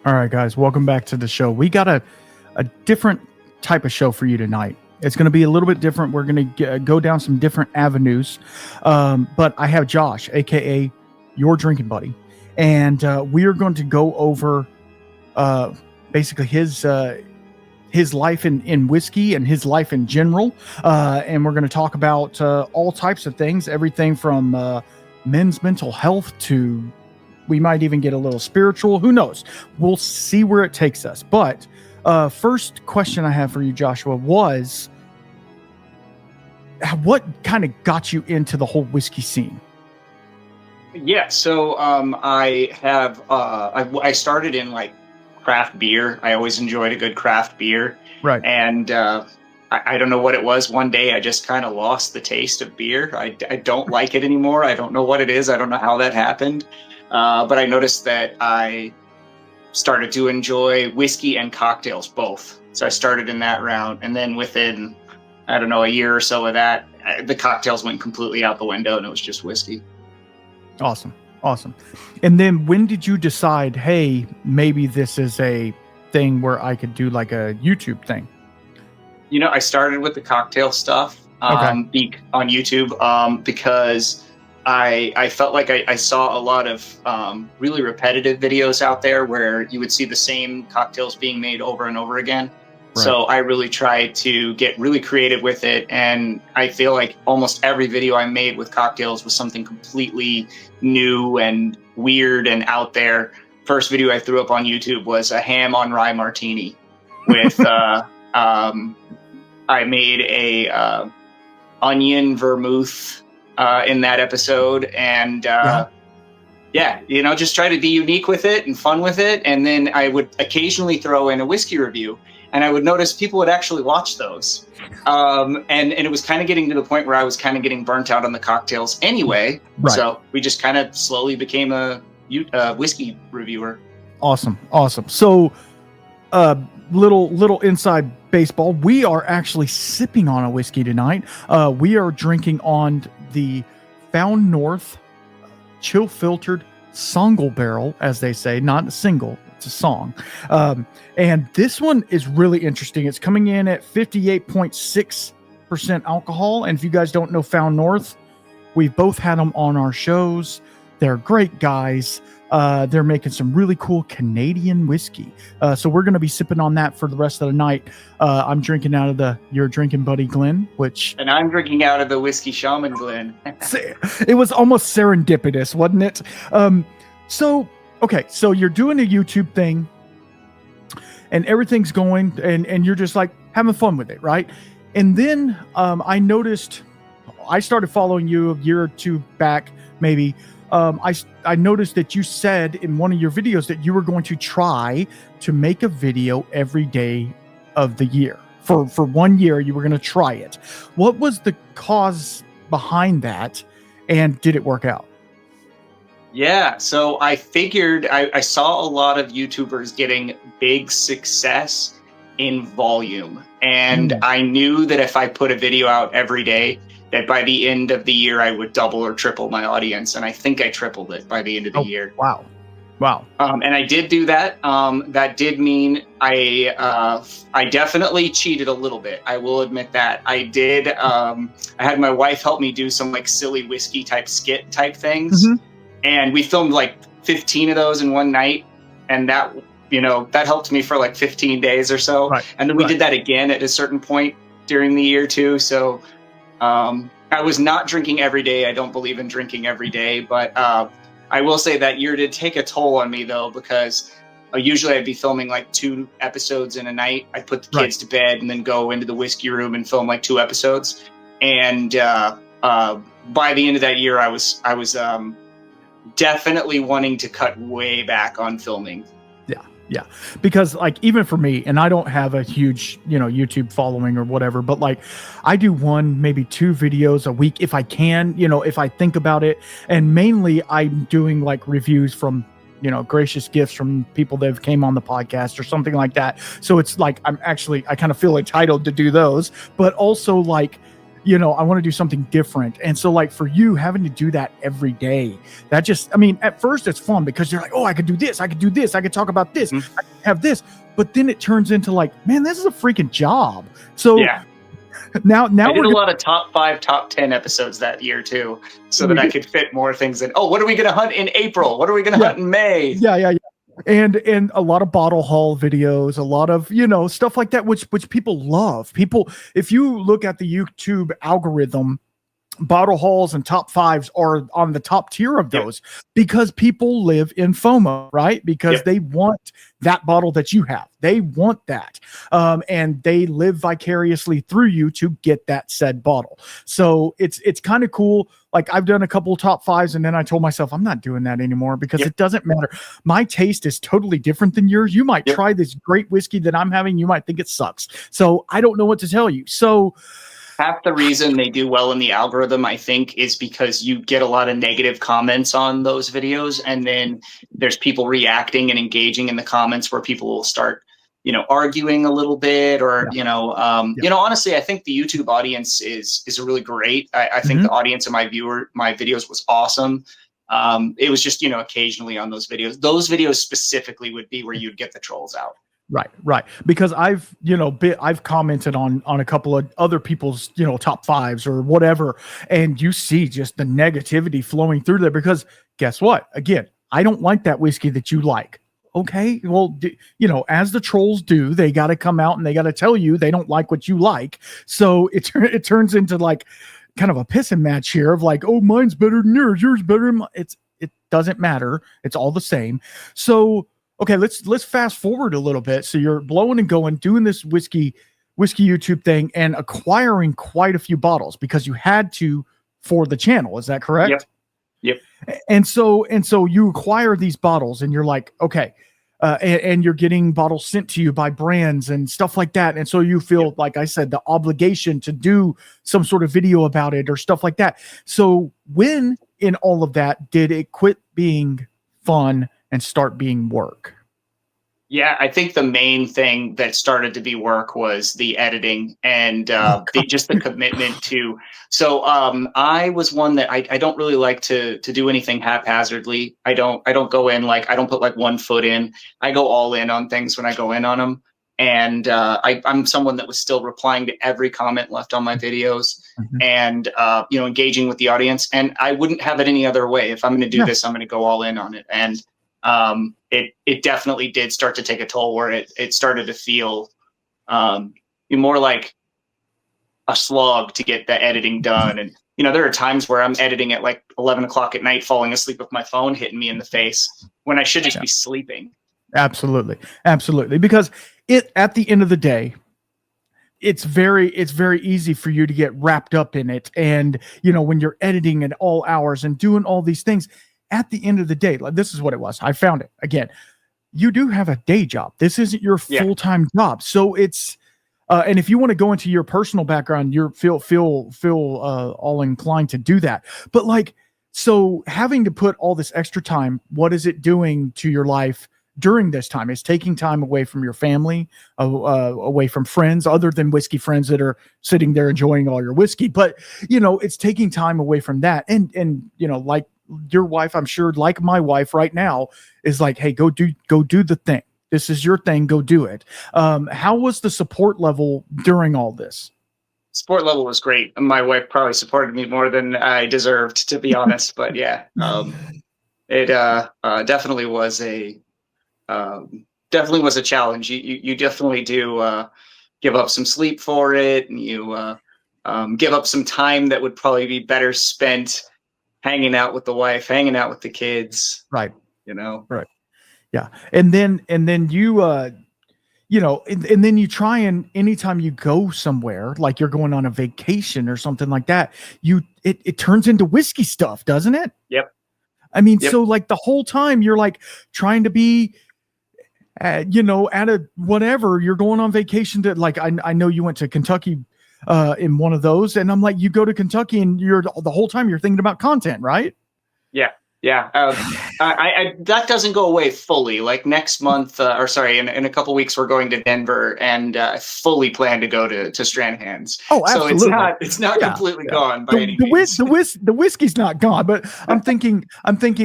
All right, guys, welcome back to the show. We got a different type of show for you tonight. It's going to be a little bit different. We're going to go down some different avenues. But I have Josh, a.k.a. your drinking buddy. And we are going to go over basically his life in whiskey and his life in general. And we're going to talk about all types of things, everything from men's mental health to we might even get a little spiritual. Who knows? We'll see where it takes us. But first question I have for you, Joshua, was what kind of got you into the whole whiskey scene? Yeah, so I started in like craft beer. I always enjoyed a good craft beer. Right. And I don't know what it was. One day I just kind of lost the taste of beer. I don't like it anymore. I don't know what it is. I don't know how that happened. But I noticed that I started to enjoy whiskey and cocktails both. So I started in that round. And then within, I don't know, a year or so of that, the cocktails went completely out the window and it was just whiskey. Awesome. And then when did you decide, hey, maybe this is a thing where I could do like a YouTube thing? You know, I started with the cocktail stuff on YouTube because I felt like I saw a lot of really repetitive videos out there where you would see the same cocktails being made over and over again. Right. So I really tried to get really creative with it. And I feel like almost every video I made with cocktails was something completely new and weird and out there. First video I threw up on YouTube was a ham on rye martini with, I made a onion vermouth in that episode. And just try to be unique with it and fun with it. And then I would occasionally throw in a whiskey review. And I would notice people would actually watch those. And it was kind of getting to the point where I was kind of getting burnt out on the cocktails anyway. Right. So we just kind of slowly became a whiskey reviewer. Awesome. So little inside baseball. We are actually sipping on a whiskey tonight. We are drinking on the Found North chill filtered single barrel, as they say, not a single. It's a song. And this one is really interesting. It's coming in at 58.6% alcohol. And if you guys don't know Found North, we've both had them on our shows. They're great guys. They're making some really cool Canadian whiskey. So we're going to be sipping on that for the rest of the night. I'm drinking out of your drinking buddy, Glenn, and I'm drinking out of the Whiskey Shaman, Glenn. It was almost serendipitous, wasn't it? So you're doing a YouTube thing and everything's going and you're just like having fun with it, right? And then I noticed, I started following you a year or two back, maybe. I noticed that you said in one of your videos that you were going to try to make a video every day of the year. For 1 year, you were going to try it. What was the cause behind that? And did it work out? Yeah, so I figured I saw a lot of YouTubers getting big success in volume. And I knew that if I put a video out every day, that by the end of the year, I would double or triple my audience. And I think I tripled it by the end of the year. Wow. And I did do that. That did mean I definitely cheated a little bit. I will admit that. I did. I had my wife help me do some like silly whiskey type skit type things. Mm-hmm. And we filmed like 15 of those in one night. And that helped me for like 15 days or so. Right. And then we did that again at a certain point during the year too. So I was not drinking every day. I don't believe in drinking every day. But I will say that year did take a toll on me though, because usually I'd be filming like 2 episodes in a night. I'd put the kids to bed and then go into the whiskey room and film like 2 episodes. And by the end of that year, I was definitely wanting to cut way back on filming. Yeah. Because like, even for me, and I don't have a huge, YouTube following or whatever, but like I do 1, maybe 2 videos a week if I can, if I think about it. And mainly I'm doing like reviews from, gracious gifts from people that have came on the podcast or something like that. So it's like, I kind of feel entitled to do those, but also like, I want to do something different. And so like for you having to do that every day, that just, I mean, at first it's fun because you're like, oh, I could do this. I could do this. I could talk about this. I could have this. But then it turns into like, man, this is a freaking job. So now I did a lot of top 5, top 10 episodes that year too, so that I could fit more things in. Oh, what are we going to hunt in April? What are we going to hunt in May? Yeah. And a lot of bottle haul videos, a lot of, stuff like that, which people love. People, if you look at the YouTube algorithm, bottle hauls and top 5s are on the top tier of those because people live in FOMO, right? Because they want that bottle that you have. They want that. And they live vicariously through you to get that said bottle. So it's kind of cool. Like I've done a couple of top 5s and then I told myself I'm not doing that anymore because it doesn't matter. My taste is totally different than yours. You might try this great whiskey that I'm having. You might think it sucks. So I don't know what to tell you. So half the reason they do well in the algorithm, I think, is because you get a lot of negative comments on those videos. And then there's people reacting and engaging in the comments where people will start, arguing a little bit or, honestly, I think the YouTube audience is really great. I think the audience of my videos was awesome. It was just, occasionally on those videos specifically would be where you'd get the trolls out. Right. Because I've commented on a couple of other people's, top 5s or whatever. And you see just the negativity flowing through there because guess what? Again, I don't like that whiskey that you like. Okay. Well, as the trolls do, they got to come out and they got to tell you they don't like what you like. So it turns into like kind of a pissing match here of like, oh, mine's better than yours. Yours better than mine. It doesn't matter. It's all the same. So, okay, let's fast forward a little bit. So you're blowing and going, doing this whiskey YouTube thing and acquiring quite a few bottles because you had to for the channel. Is that correct? Yep. And so you acquire these bottles and you're like, okay, and you're getting bottles sent to you by brands and stuff like that. And so you feel, like I said, the obligation to do some sort of video about it or stuff like that. So when in all of that, did it quit being fun and start being work? Yeah, I think the main thing that started to be work was the editing and just the commitment to. So I was one that I don't really like to do anything haphazardly. I don't go in I don't put like one foot in. I go all in on things when I go in on them. And I'm someone that was still replying to every comment left on my videos and engaging with the audience. And I wouldn't have it any other way. If I'm going to do this, I'm going to go all in on it. And it definitely did start to take a toll where it started to feel more like a slog to get the editing done. And, there are times where I'm editing at like 11 o'clock at night, falling asleep with my phone hitting me in the face when I should just be sleeping. Absolutely. Because at the end of the day, it's very easy for you to get wrapped up in it. And, when you're editing at all hours and doing all these things, at the end of the day, this is what it was. I found it again. You do have a day job. This isn't your full-time job. So it's, and if you want to go into your personal background, you're feel all inclined to do that. But so having to put all this extra time, what is it doing to your life during this time? It's taking time away from your family, away from friends, other than whiskey friends that are sitting there enjoying all your whiskey. But, it's taking time away from that. And like your wife, I'm sure, like my wife right now, is like, hey, go do the thing. This is your thing. Go do it. How was the support level during all this? Support level was great. My wife probably supported me more than I deserved, to be honest. But it definitely was a challenge. You definitely do give up some sleep for it, and you give up some time that would probably be better spent hanging out with the wife, hanging out with the kids. Right. Right. Yeah. And then you, and then you try and anytime you go somewhere, like you're going on a vacation or something like that, it turns into whiskey stuff, doesn't it? Yep. I mean, so like the whole time you're like trying to be, at a whatever, you're going on vacation to I know you went to Kentucky in one of those, and I'm like, you go to Kentucky and you're the whole time you're thinking about content, right? Yeah. Yeah, that doesn't go away fully. Like next month, or sorry, in a couple weeks, we're going to Denver, and I fully plan to go to Stranahan's. Oh, So absolutely. it's not Yeah, completely yeah. gone by any means. The whiskey's not gone, but I'm thinking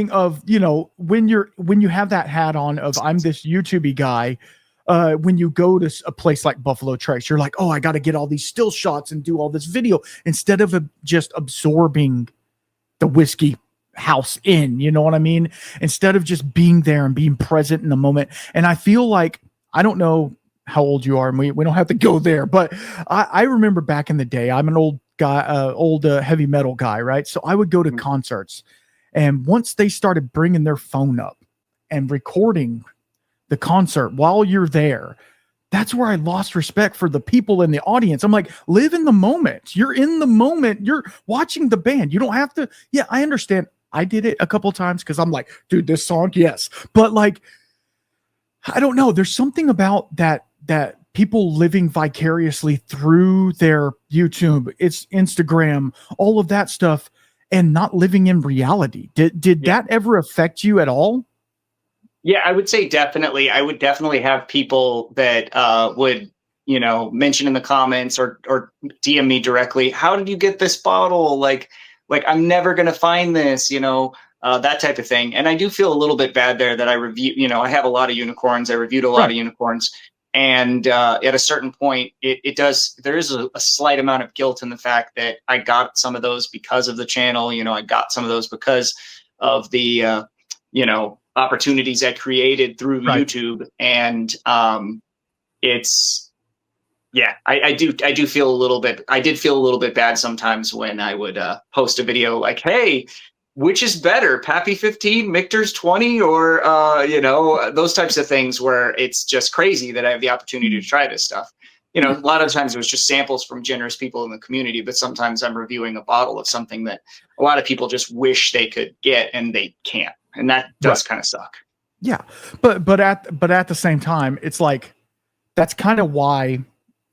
of, you know, when you have that hat on of I'm this YouTubey guy. When you go to a place like Buffalo Trace, you're like, oh, I got to get all these still shots and do all this video instead of just absorbing the whiskey house in, you know what I mean? Instead of just being there and being present in the moment. And I feel like, I don't know how old you are, and we don't have to go there, but I remember back in the day, I'm an old guy, heavy metal guy, right? So I would go to concerts, and once they started bringing their phone up and recording the concert while you're there, that's where I lost respect for the people in the audience. I'm like, live in the moment. You're in the moment. You're watching the band. You don't have to. Yeah, I understand. I did it a couple times because I'm like, dude, this song, yes. But like, I don't know. There's something about that people living vicariously through their YouTube, it's Instagram, all of that stuff, and not living in reality. Did that ever affect you at all? Yeah, I would say definitely. I would definitely have people that would, mention in the comments or DM me directly. How did you get this bottle? Like I'm never gonna find this. That type of thing. And I do feel a little bit bad there that I review. I have a lot of unicorns. I reviewed a lot Right. of unicorns, and at a certain point, it does. There is a slight amount of guilt in the fact that I got some of those because of the channel. I got some of those because of the opportunities I created through Right. YouTube. And it's, yeah, I do feel a little bit, I did feel a little bit bad sometimes when I would post a video like, hey, which is better, Pappy 15, Michter's 20, or, those types of things where it's just crazy that I have the opportunity to try this stuff. A lot of times it was just samples from generous people in the community, but sometimes I'm reviewing a bottle of something that a lot of people just wish they could get and they can't. And that does kind of suck. Yeah. But at the same time, it's like, that's kind of why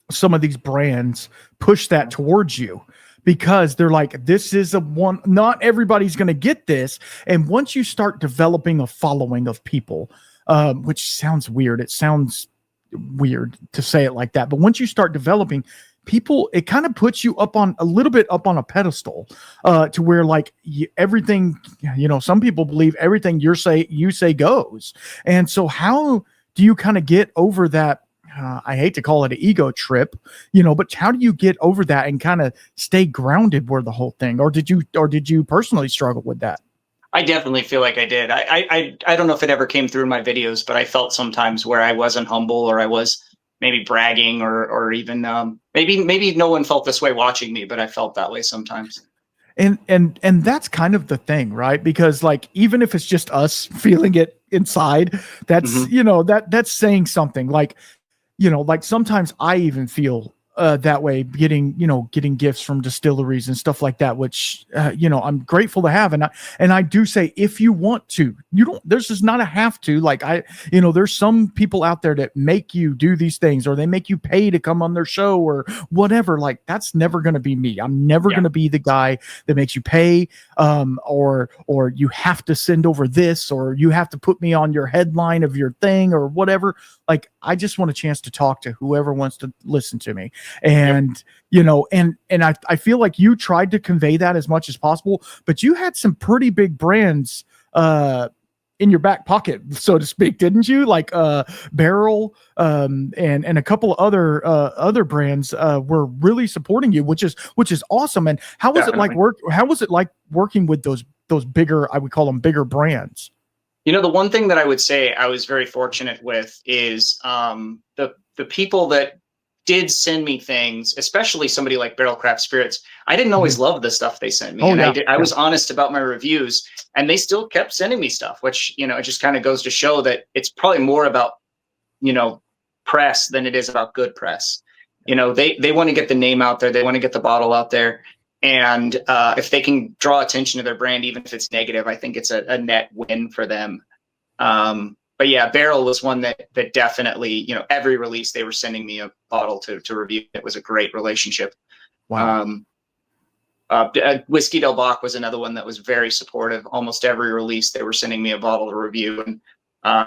some of these brands push that towards you, because they're like, this is a one, not everybody's going to get this. And once you start developing a following of people, which sounds weird, it sounds weird to say it like that, but once you start developing people, it kind of puts you up on a little bit up on a pedestal, to where like everything, some people believe everything you say goes. And so how do you kind of get over that? I hate to call it an ego trip, but how do you get over that and kind of stay grounded where the whole thing, or did you personally struggle with that? I definitely feel like I did. I don't know if it ever came through in my videos, but I felt sometimes where I wasn't humble, or I was maybe bragging, or even maybe no one felt this way watching me, but I felt that way sometimes. And that's kind of the thing, right? Because like, even if it's just us feeling it inside, that's, that's saying something. Like sometimes I even feel that way, getting gifts from distilleries and stuff like that, which, I'm grateful to have. And I do say, if you want to, there's just not a have to, like there's some people out there that make you do these things, or they make you pay to come on their show or whatever. Like, that's never going to be me. I'm never going to be the guy that makes you pay, or you have to send over this, or you have to put me on your headline of your thing or whatever. Like, I just want a chance to talk to whoever wants to listen to me. And, I feel like you tried to convey that as much as possible, but you had some pretty big brands, in your back pocket, so to speak, didn't you? Like, Barrel, and a couple of other brands, were really supporting you, which is awesome. And how was Definitely. how was it like working with those bigger, I would call them bigger brands? The one thing that I would say I was very fortunate with is the people that did send me things, especially somebody like Barrel Craft Spirits. I didn't always love the stuff they sent me, Oh, and yeah. I was honest about my reviews, and they still kept sending me stuff, which it just kind of goes to show that it's probably more about press than it is about good press. They want to get the name out there, they want to get the bottle out there. And if they can draw attention to their brand, even if it's negative, I think it's a net win for them. But yeah, Barrel was one that definitely, every release they were sending me a bottle to review. It was a great relationship. Wow. Whiskey Del Bach was another one that was very supportive. Almost every release, they were sending me a bottle to review, and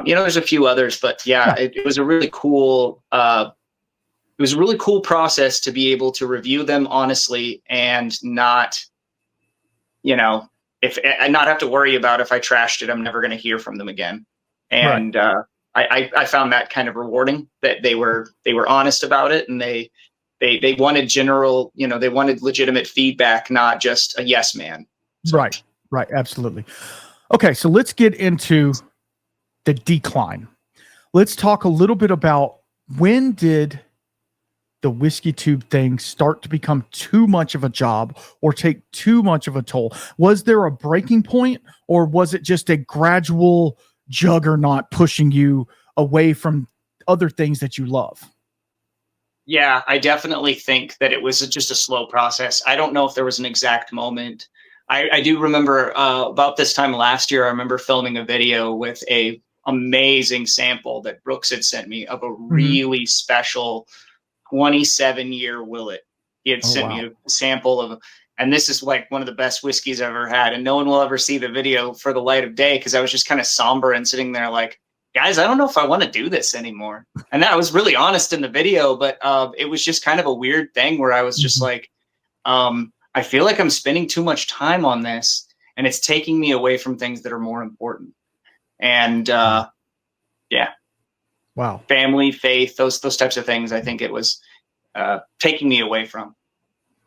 there's a few others, but yeah, it was a really cool. It was a really cool process to be able to review them honestly and not, if and not have to worry about if I trashed it, I'm never going to hear from them again. And I found that kind of rewarding that they were honest about it, and they wanted they wanted legitimate feedback, not just a yes man. So. Right. Absolutely. Okay. So let's get into the decline. Let's talk a little bit about when did the whiskey tube thing start to become too much of a job or take too much of a toll? Was there a breaking point, or was it just a gradual juggernaut pushing you away from other things that you love? Yeah, I definitely think that it was just a slow process. I don't know if there was an exact moment. I do remember about this time last year, I remember filming a video with a amazing sample that Brooks had sent me of a really special 27-year Willet. He had sent me a sample of, and this is like one of the best whiskeys I've ever had. And no one will ever see the video for the light of day, because I was just kind of somber and sitting there like, guys, I don't know if I want to do this anymore. And I was really honest in the video, but it was just kind of a weird thing where I was just like, I feel like I'm spending too much time on this, and it's taking me away from things that are more important. And yeah. Wow. Family, faith, those types of things, I think it was taking me away from.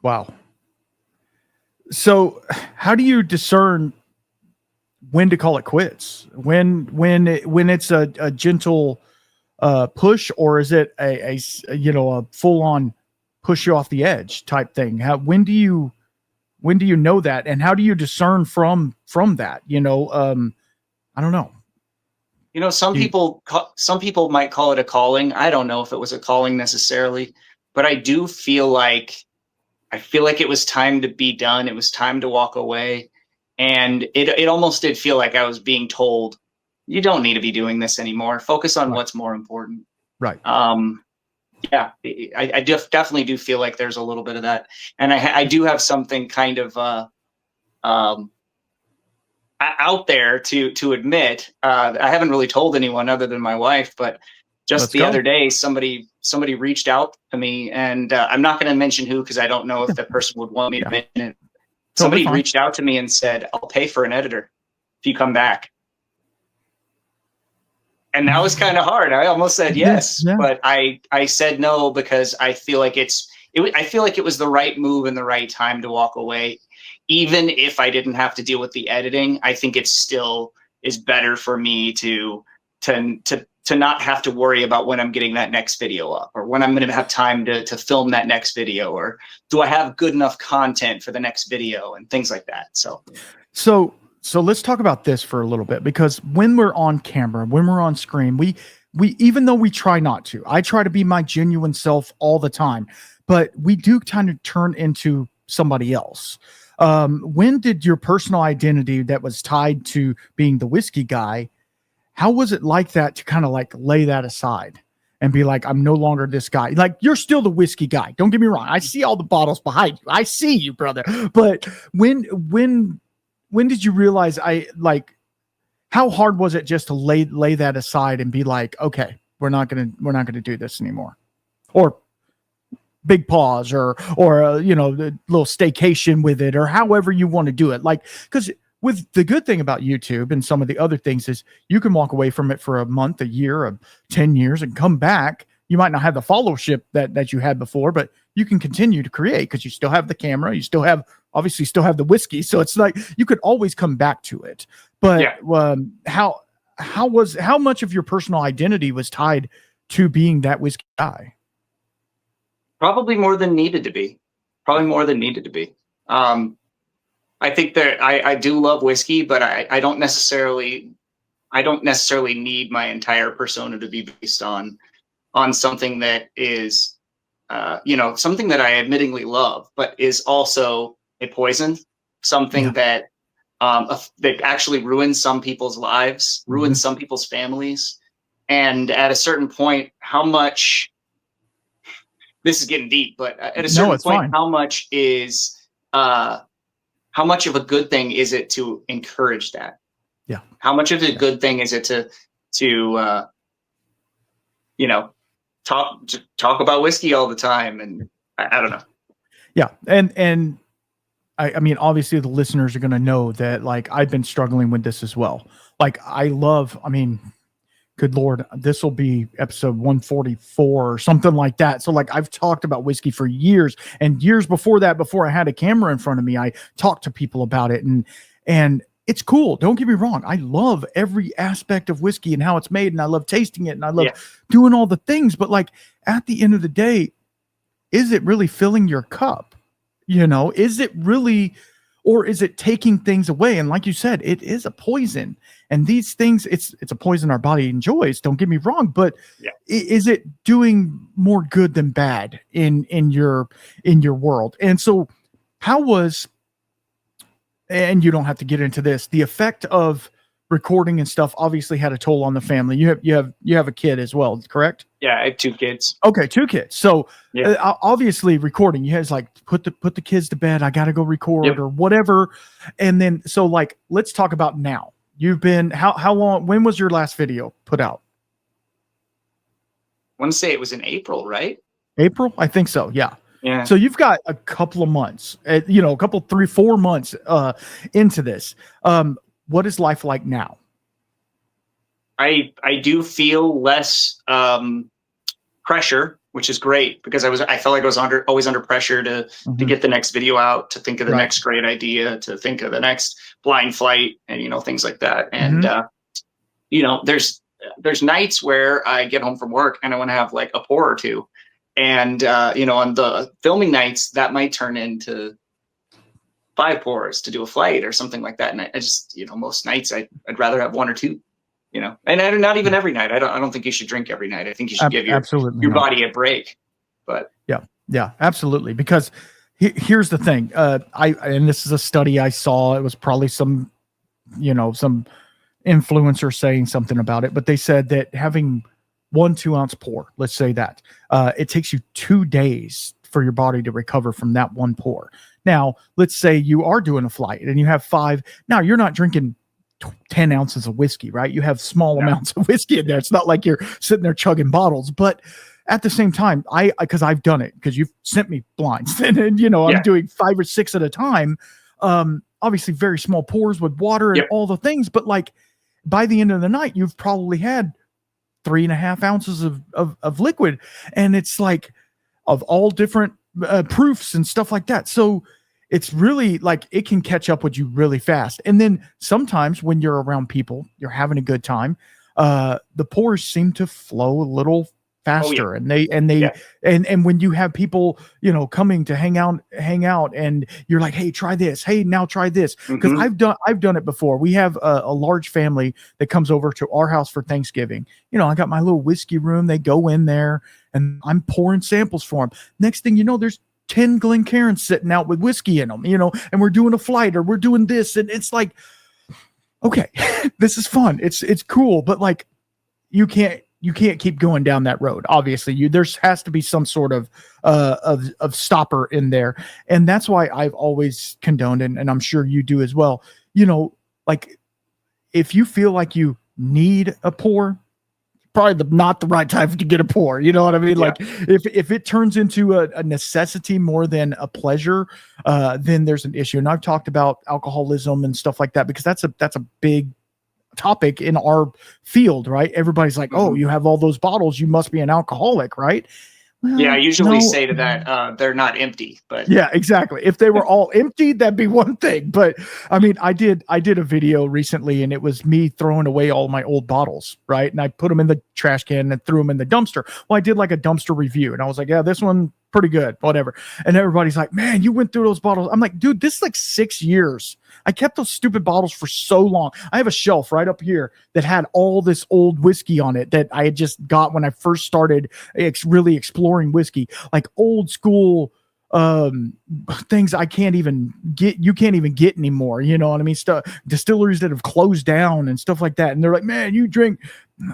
Wow. So how do you discern when to call it quits? When it's a gentle push, or is it a full on push you off the edge type thing? When do you know that, and how do you discern from that? I don't know. Some people might call it a calling. I don't know if it was a calling necessarily, but I do feel like it was time to be done. It was time to walk away. And it almost did feel like I was being told, you don't need to be doing this anymore. Focus on what's more important. Right. Yeah, I definitely do feel like there's a little bit of that. And I do have something kind of out there to admit. I haven't really told anyone other than my wife, but just the other day, somebody reached out to me, and I'm not going to mention who, because I don't know if the person would want me to mention it. Somebody reached out to me and said, I'll pay for an editor if you come back. And that was kind of hard. I almost said yes, but I said no, because I feel like I feel like it was the right move and the right time to walk away. Even if I didn't have to deal with the editing, I think it still is better for me to not have to worry about when I'm getting that next video up, or when I'm going to have time to film that next video, or do I have good enough content for the next video, and things like that. So let's talk about this for a little bit, because when we're on camera, when we're on screen, we even though we try not to, I try to be my genuine self all the time, but we do kind of turn into somebody else. When did your personal identity that was tied to being the whiskey guy, how was it like that to kind of like lay that aside and be like, I'm no longer this guy? Like, you're still the whiskey guy. Don't get me wrong. I see all the bottles behind you. I see you, brother. But when did you realize how hard was it just to lay that aside and be like, okay, we're not going to do this anymore? Or big pause, or the little staycation with it, or however you want to do it. Like, because with the good thing about YouTube and some of the other things is you can walk away from it for a month, a year, or 10 years and come back. You might not have the followership that you had before, but you can continue to create because you still have the camera. You still have the whiskey. So it's like you could always come back to it. But how much of your personal identity was tied to being that whiskey guy? Probably more than needed to be. I think that I do love whiskey, but I don't necessarily need my entire persona to be based on something that is, something that I admittingly love, but is also a poison, something that actually ruins some people's lives, ruins some people's families. And at a certain point, how much, this is getting deep, but at a certain point, how much is how much of a good thing is it to encourage that? Yeah. How much of a good thing is it to you know, talk about whiskey all the time? And I don't know. Yeah. And I mean, obviously the listeners are going to know that like I've been struggling with this as well. Like I mean, good Lord, this will be episode 144 or something like that. So like I've talked about whiskey for years, and years before that, before I had a camera in front of me, I talked to people about it, and it's cool. Don't get me wrong. I love every aspect of whiskey and how it's made, and I love tasting it, and I love doing all the things. But like at the end of the day, is it really filling your cup? Is it really, or is it taking things away? And like you said, it is a poison. And these things, it's a poison our body enjoys. Don't get me wrong, but is it doing more good than bad in your world? And so, how was, and you don't have to get into this, the effect of recording and stuff obviously had a toll on the family. You have a kid as well, correct? Yeah, I have 2 kids. Okay, 2 kids. So obviously recording, you guys like put the kids to bed. I got to go record or whatever. And then so like let's talk about now. You've been how long? When was your last video put out? I want to say it was in April, right? April, I think so. Yeah. Yeah. So you've got a couple of months, a couple 3-4 months into this. What is life like now? I do feel less pressure, which is great, because I felt like I was always under pressure to get the next video out, to think of the next great idea, to think of the next blind flight, and things like that. And there's nights where I get home from work and I want to have like a pour or two, and on the filming nights that might turn into 5 pours to do a flight or something like that. And I just most nights I'd rather have 1 or 2. And not even every night. I don't think you should drink every night. I think you should give your body a break. But yeah, absolutely. Because here's the thing. And this is a study I saw. It was probably some influencer saying something about it, but they said that having 1 2-ounce pour, let's say that, it takes you 2 days for your body to recover from that 1 pour. Now, let's say you are doing a flight and you have 5. Now you're not drinking 10 ounces of whiskey, right? You have small amounts of whiskey in there. It's not like you're sitting there chugging bottles, but at the same time, because I've done it, because you've sent me blinds and I'm doing 5 or 6 at a time. Obviously very small pours with water and all the things, but like by the end of the night, you've probably had 3.5 ounces of liquid. And it's like of all different proofs and stuff like that. So it's really like it can catch up with you really fast. And then sometimes when you're around people, you're having a good time, the pours seem to flow a little faster. And and when you have people, coming to hang out and you're like, hey, try this. Hey, now try this. Because I've done it before. We have a large family that comes over to our house for Thanksgiving. I got my little whiskey room. They go in there and I'm pouring samples for them. Next thing you know, there's 10 Glencairns sitting out with whiskey in them, and we're doing a flight or we're doing this. And it's like, okay, this is fun. It's cool. But like, you can't keep going down that road. Obviously there has to be some sort of stopper in there. And that's why I've always condoned, and I'm sure you do as well. Like if you feel like you need a pour, probably not the right time to get a pour. You know what I mean? Like if it turns into a necessity more than a pleasure, then there's an issue. And I've talked about alcoholism and stuff like that, because that's a big topic in our field, right? Everybody's like, oh, you have all those bottles, you must be an alcoholic, right? Well, I usually say to that, they're not empty, but yeah, exactly. If they were all empty, that'd be one thing. But I mean, I did a video recently, and it was me throwing away all my old bottles, right? And I put them in the trash can and threw them in the dumpster. Well, I did like a dumpster review, and I was like, yeah, this one pretty good, whatever. And everybody's like, man, you went through those bottles. I'm like, dude, this is like 6 years. I kept those stupid bottles for so long. I have a shelf right up here that had all this old whiskey on it that I had just got when I first started really exploring whiskey, like old school things I can't even get. You can't even get anymore. You know what I mean? Stuff, distilleries that have closed down and stuff like that. And they're like, man, you drink.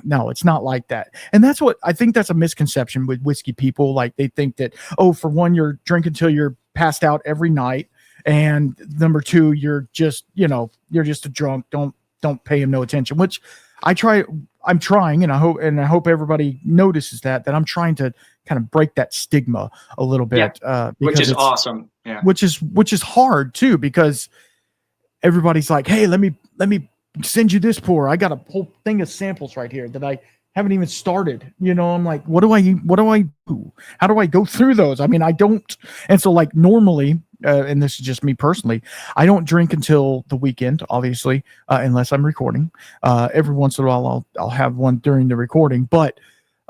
No, it's not like that. And that's what I think, that's a misconception with whiskey people. Like they think that, oh, for one, you're drinking till you're passed out every night. and number two, you're just a drunk. Don't pay him no attention. Which I'm trying, and I hope everybody notices that I'm trying to kind of break that stigma a little bit. Which is awesome. Yeah. Which is hard too, because everybody's like, hey, let me send you this pour. I got a whole thing of samples right here that I haven't even started. I'm like, what do I do? How do I go through those? I mean, I don't. And so like normally, and this is just me personally, I don't drink until the weekend, obviously, unless I'm recording. Every once in a while, I'll have one during the recording, but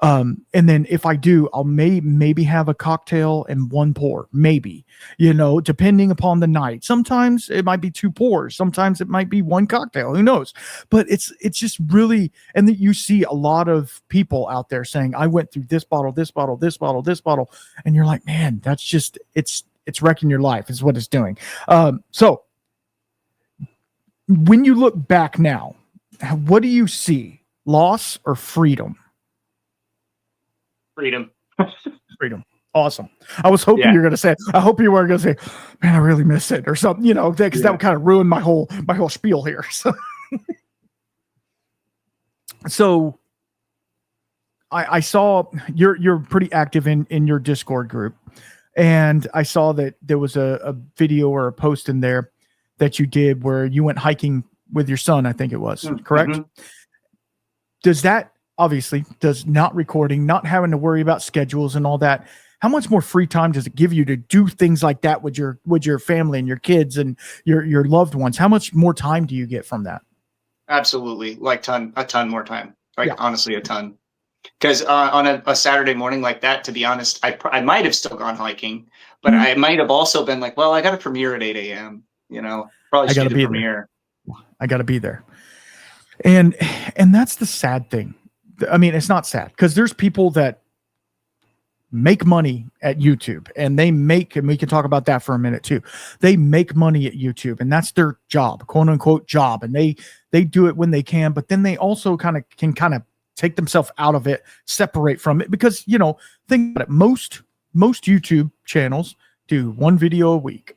and then if I do, I'll maybe have a cocktail and one pour, maybe, depending upon the night. Sometimes it might be two pours. Sometimes it might be one cocktail. Who knows? But it's just really, and that you see a lot of people out there saying, I went through this bottle, this bottle, this bottle, this bottle. And you're like, man, that's just, it's wrecking your life is what it's doing. So when you look back now, what do you see? Loss or freedom? Freedom. Freedom. Awesome. I was hoping you were going to say, I hope you were going to say, man, I really miss it or something, because that would kind of ruin my whole spiel here. So I saw you're pretty active in your Discord group, and I saw that there was a video or a post in there that you did where you went hiking with your son, I think it was, correct? Mm-hmm. Does not recording, not having to worry about schedules and all that, how much more free time does it give you to do things like that with your family and your kids and your loved ones? How much more time do you get from that? Absolutely. Like a ton more time. Honestly, a ton. Because on a Saturday morning like that, to be honest, I might have still gone hiking, but I might have also been like, well, I got a premiere at 8 a.m. Probably should do the premiere. I got to be there. And that's the sad thing. I mean, it's not sad, because there's people that make money at YouTube, and we can talk about that for a minute too. They make money at YouTube, and that's their job, quote unquote job. And they do it when they can, but then they also can take themselves out of it, separate from it, because, think about it. Most YouTube channels do one video a week.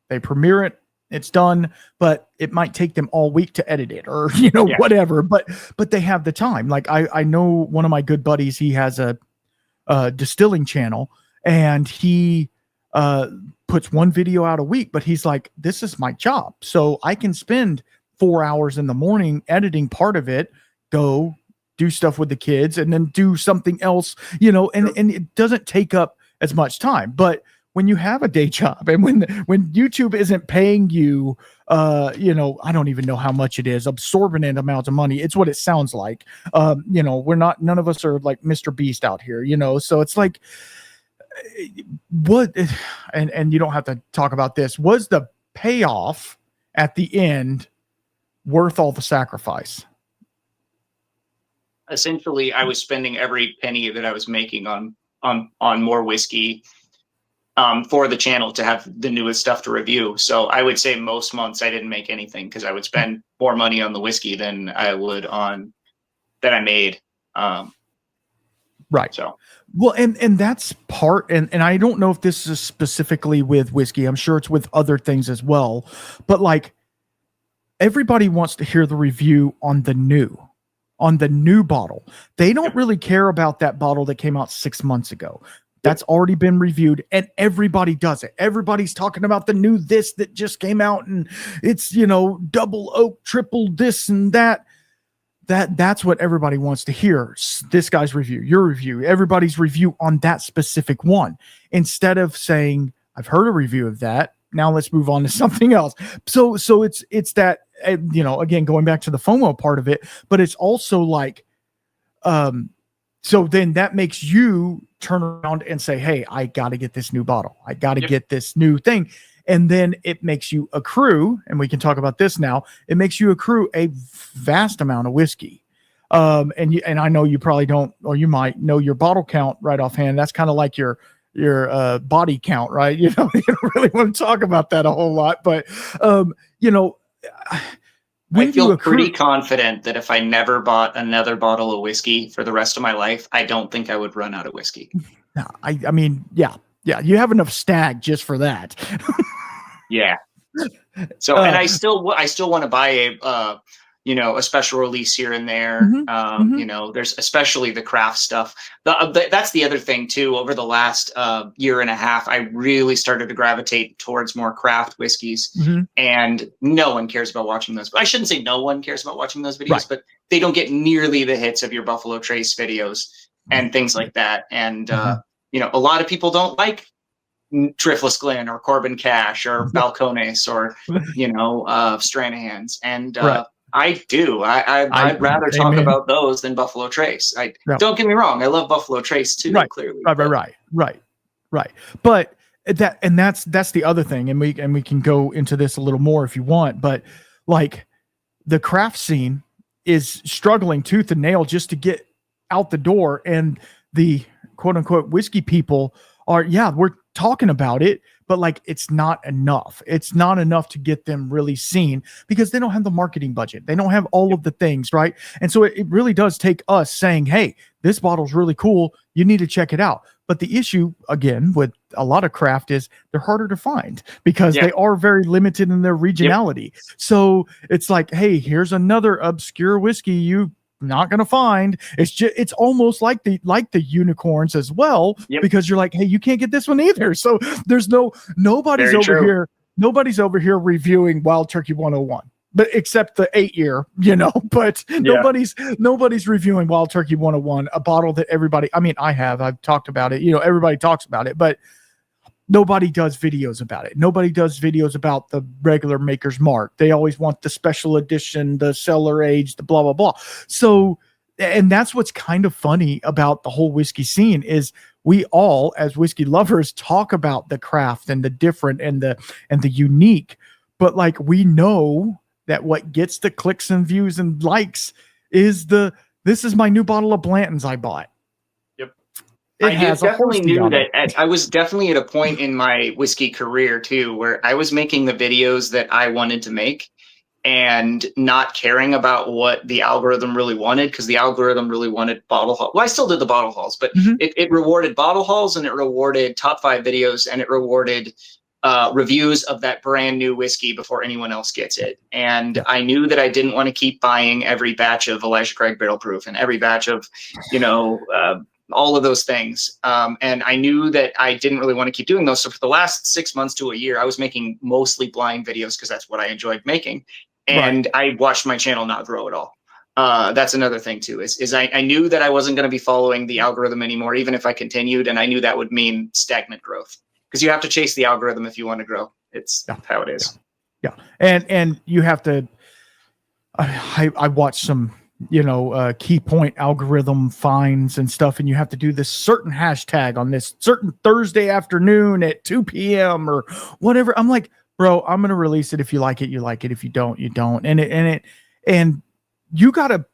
They premiere it, it's done, but it might take them all week to edit it or, whatever, but they have the time. Like I know one of my good buddies, he has a distilling channel, and he puts one video out a week, but he's like, this is my job. So I can spend 4 hours in the morning editing part of it, go do stuff with the kids, and then do something else, and it doesn't take up as much time. But when you have a day job, and when YouTube isn't paying you, I don't even know how much it is, absorbent amounts of money. It's what it sounds like. None of us are like Mr. Beast out here, so it's like, what, and you don't have to talk about this. Was the payoff at the end worth all the sacrifice? Essentially, I was spending every penny that I was making on more whiskey for the channel to have the newest stuff to review. So I would say most months I didn't make anything, because I would spend more money on the whiskey than I would that I made. Right. So, well, and that's part, and I don't know if this is specifically with whiskey. I'm sure it's with other things as well, but like, everybody wants to hear the review on the new bottle. They don't really care about that bottle that came out 6 months ago. That's already been reviewed, and everybody does it. Everybody's talking about the new this that just came out, and it's, double oak, triple this and that. That's what everybody wants to hear. This guy's review, your review, everybody's review on that specific one, instead of saying, I've heard a review of that, now let's move on to something else. So it's that, again, going back to the FOMO part of it, but it's also like, so then that makes you turn around and say, hey, I got to get this new bottle. I got to get this new thing. And then it makes you accrue, and we can talk about this now. It makes you accrue a vast amount of whiskey. And I know you probably don't, or you might know your bottle count right offhand. That's kind of like your body count, right? You don't really want to talk about that a whole lot, but I feel pretty confident that if I never bought another bottle of whiskey for the rest of my life, I don't think I would run out of whiskey. No, I mean, yeah, you have enough stag just for that. Yeah. So, and I still want to buy a a special release here and there. Mhm, mhm, There's especially the craft stuff. That's the other thing too. Over the last year and a half, I really started to gravitate towards more craft whiskeys, mhm. and no one cares about watching those. I shouldn't say no one cares about watching those Right. videos, but they don't get nearly the hits of your Buffalo Trace videos and things like that. And Mhm. a lot of people don't like Driftless Glen or Corbin Cash or Balcones or Stranahan's, and Right. I do. I'd rather talk Amen. about those than Buffalo Trace. I Yeah. Don't get me wrong. I love Buffalo Trace too, Right. clearly, Right. Right. but Right. Right. Right. But that's the other thing, and we can go into this a little more if you want. But like the craft scene is struggling tooth and nail just to get out the door, and the quote unquote whiskey people are, yeah, we're talking about it, but like it's not enough. It's not enough to get them really seen because they don't have the marketing budget. They don't have all of the things, right? And so it really does take us saying, hey, this bottle's really cool. You need to check it out. But the issue, again, with a lot of craft is they're harder to find because yeah, they are very limited in their yep, regionality. So it's like, hey, here's another obscure whiskey you not going to find. It's almost like the unicorns as well, yep, because you're like, hey, you can't get this one either. So there's nobody's very over true. here. Nobody's over here reviewing Wild Turkey 101, but except the 8 year, but Yeah, nobody's reviewing Wild Turkey 101, a bottle that everybody, I mean, I've talked about it, everybody talks about it, but nobody does videos about it. Nobody does videos about the regular Maker's Mark. They always want the special edition, the cellar age, the blah, blah, blah. So, and that's what's kind of funny about the whole whiskey scene is we all, as whiskey lovers, talk about the craft and the different and the unique, but like we know that what gets the clicks and views and likes is this is my new bottle of Blanton's I bought. yep. It has a Definitely horsey knew on it. that I was definitely at a point in my whiskey career too, where I was making the videos that I wanted to make and not caring about what the algorithm really wanted, because the algorithm really wanted bottle haul. Well, I still did the bottle hauls, but Mhm. it rewarded bottle hauls, and it rewarded top 5 videos, and it rewarded reviews of that brand new whiskey before anyone else gets it. And Yeah. I knew that I didn't want to keep buying every batch of Elijah Craig Barrel Proof and every batch of, all of those things. And I knew that I didn't really want to keep doing those. So for the last 6 months to a year, I was making mostly blind videos because that's what I enjoyed making. Right. And I watched my channel not grow at all. That's another thing too, is I knew that I wasn't going to be following the algorithm anymore, even if I continued. And I knew that would mean stagnant growth, because you have to chase the algorithm if you want to grow. It's Yeah. how it is. Yeah. And you have to, I watched some, key point algorithm finds and stuff, and you have to do this certain hashtag on this certain Thursday afternoon at 2 p.m. or whatever. I'm like, bro, I'm going to release it. If you like it, you like it. If you don't, you don't. And you got a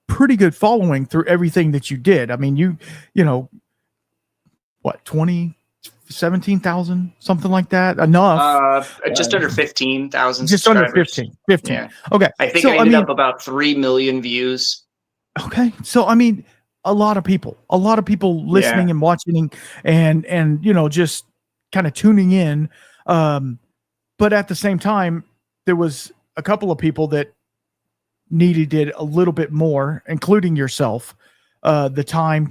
pretty good following through everything that you did. I mean, you know, what, 20, 17,000, something like that. Enough. Just under 15,000 Just under subscribers. 15. Yeah. Okay. I think So, I ended up about 3 million views. okay. So, I mean, a lot of people listening Yeah. and watching and, just kind of tuning in. But at the same time, there was a couple of people that needed it a little bit more, including yourself. The time,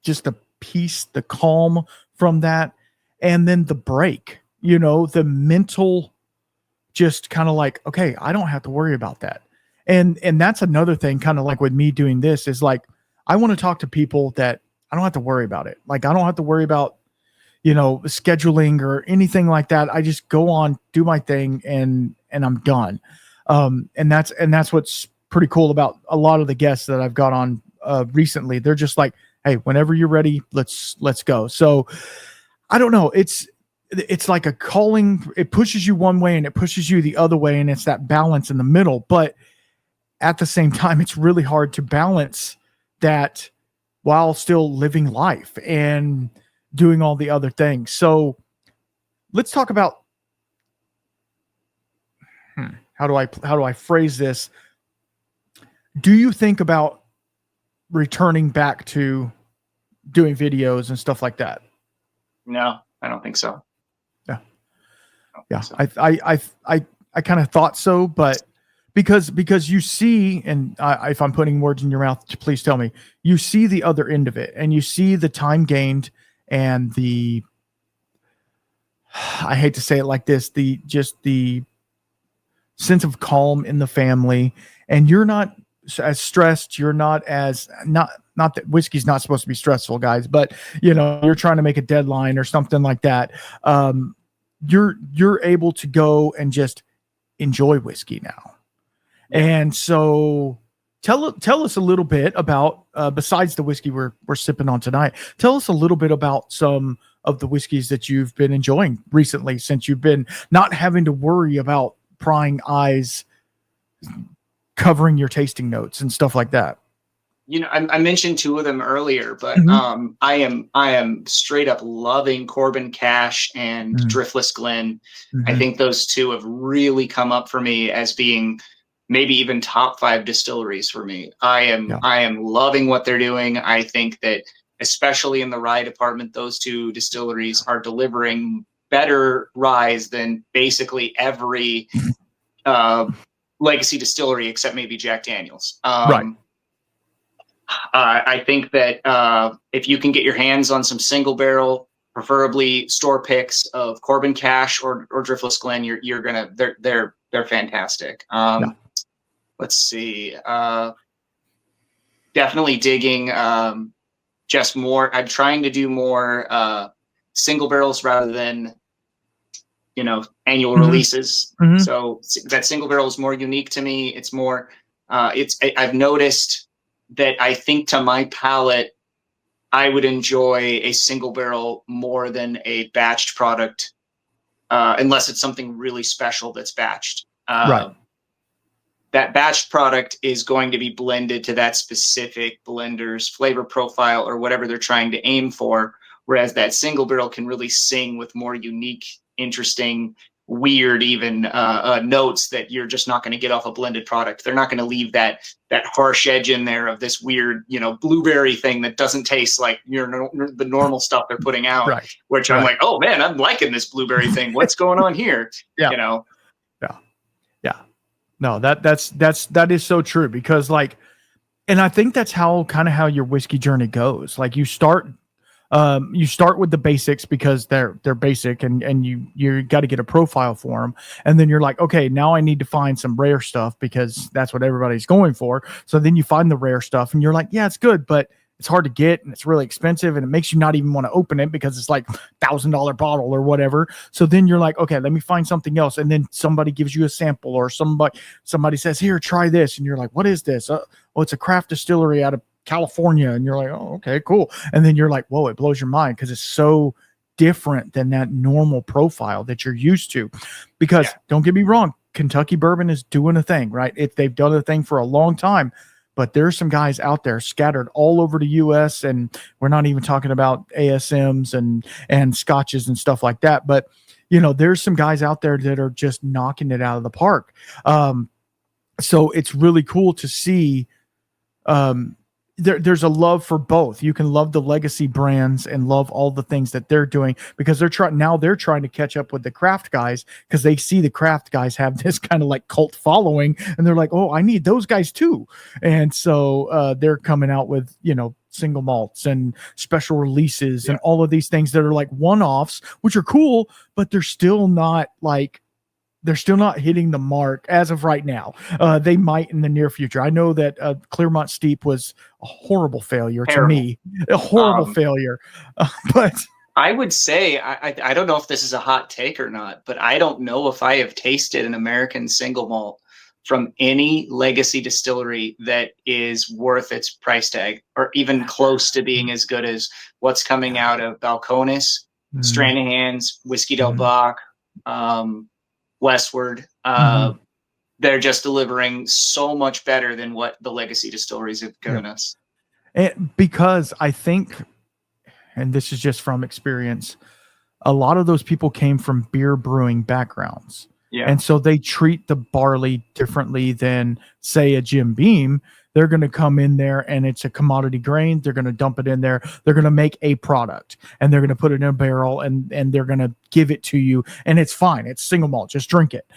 just the peace, the calm from that, and then the break, the mental, just kind of like, okay, I don't have to worry about that. And that's another thing, kind of like with me doing this, is like, I want to talk to people that I don't have to worry about it. Like, I don't have to worry about, scheduling or anything like that. I just go on, do my thing, and I'm done. And that's what's pretty cool about a lot of the guests that I've got on recently. They're just like, hey, whenever you're ready, let's go. So I don't know. It's like a calling. It pushes you one way and it pushes you the other way, and it's that balance in the middle. But at the same time, it's really hard to balance that while still living life and doing all the other things. So let's talk about how do I phrase this? Do you think about returning back to doing videos and stuff like that? No, I don't think so. Yeah. Yeah, So. I kind of thought so, but because you see, and if I'm putting words in your mouth, please tell me, you see the other end of it, and you see the time gained and the, I hate to say it like this, the sense of calm in the family, and you're not as stressed. You're not as not that whiskey's not supposed to be stressful, guys, but you're trying to make a deadline or something like that. You're able to go and just enjoy whiskey now. Yeah. And so tell us a little bit about besides the whiskey we're sipping on tonight. Tell us a little bit about some of the whiskeys that you've been enjoying recently, since you've been not having to worry about prying eyes covering your tasting notes and stuff like that. I mentioned two of them earlier, but I am straight up loving Corbin Cash and Driftless Glen. I think those two have really come up for me as being maybe even top 5 distilleries for me. I am loving what they're doing. I think that especially in the rye department, those two distilleries are delivering better ryes than basically every legacy distillery except maybe Jack Daniel's. Right. I think that if you can get your hands on some single barrel, preferably store picks of Corbin Cash or Driftless Glen, they're fantastic. Let's see. Definitely digging just more. I'm trying to do more single barrels rather than annual releases. So that single barrel is more unique to me. It's more. I've noticed that I think to my palate, I would enjoy a single barrel more than a batched product, unless it's something really special that's batched. Right. That batched product is going to be blended to that specific blender's flavor profile or whatever they're trying to aim for, whereas that single barrel can really sing with more unique, interesting, weird even notes that you're just not going to get off a blended product. They're not going to leave that harsh edge in there of this weird blueberry thing that doesn't taste like the normal stuff they're putting out. Right. Which I'm like, oh man, I'm liking this blueberry thing. What's going on here? Yeah. No, that is so true, because and I think that's how your whiskey journey goes. Like you start with the basics because they're basic, and you got to get a profile for them, and then you're like, okay, now I need to find some rare stuff because that's what everybody's going for. So then you find the rare stuff, and you're like, yeah, it's good, but it's hard to get and it's really expensive, and it makes you not even want to open it because it's like $1,000 bottle or whatever. So then you're like, okay, let me find something else, and then somebody gives you a sample, or somebody says, here, try this, and you're like, what is this? Oh, it's a craft distillery out of California, and you're like, oh, okay, cool. And then you're like, whoa, it blows your mind because it's so different than that normal profile that you're used to. Because don't get me wrong, Kentucky bourbon is doing a thing, right? They've done a thing for a long time, but there's some guys out there scattered all over the U.S., and we're not even talking about ASMs and scotches and stuff like that. But there's some guys out there that are just knocking it out of the park. So it's really cool to see. There's a love for both. You can love the legacy brands and love all the things that they're doing, because they're trying to catch up with the craft guys, because they see the craft guys have this kind of like cult following, and they're like, oh, I need those guys too. And so they're coming out with single malts and special releases and all of these things that are like one-offs, which are cool, but they're still not hitting the mark as of right now. They might in the near future. I know that Claremont Steep was a horrible failure to me. A horrible failure. But I would say, I don't know if this is a hot take or not, but I don't know if I have tasted an American single malt from any legacy distillery that is worth its price tag, or even close to being as good as what's coming out of Balcones, Stranahan's, Whiskey Del Bach, Westward. They're just delivering so much better than what the legacy distilleries have given us. And because I think, and this is just from experience, a lot of those people came from beer brewing backgrounds. Yeah. And so they treat the barley differently than, say, a Jim Beam. They're going to come in there and it's a commodity grain. They're going to dump it in there. They're going to make a product and they're going to put it in a barrel and they're going to give it to you. And it's fine. It's single malt. Just drink it.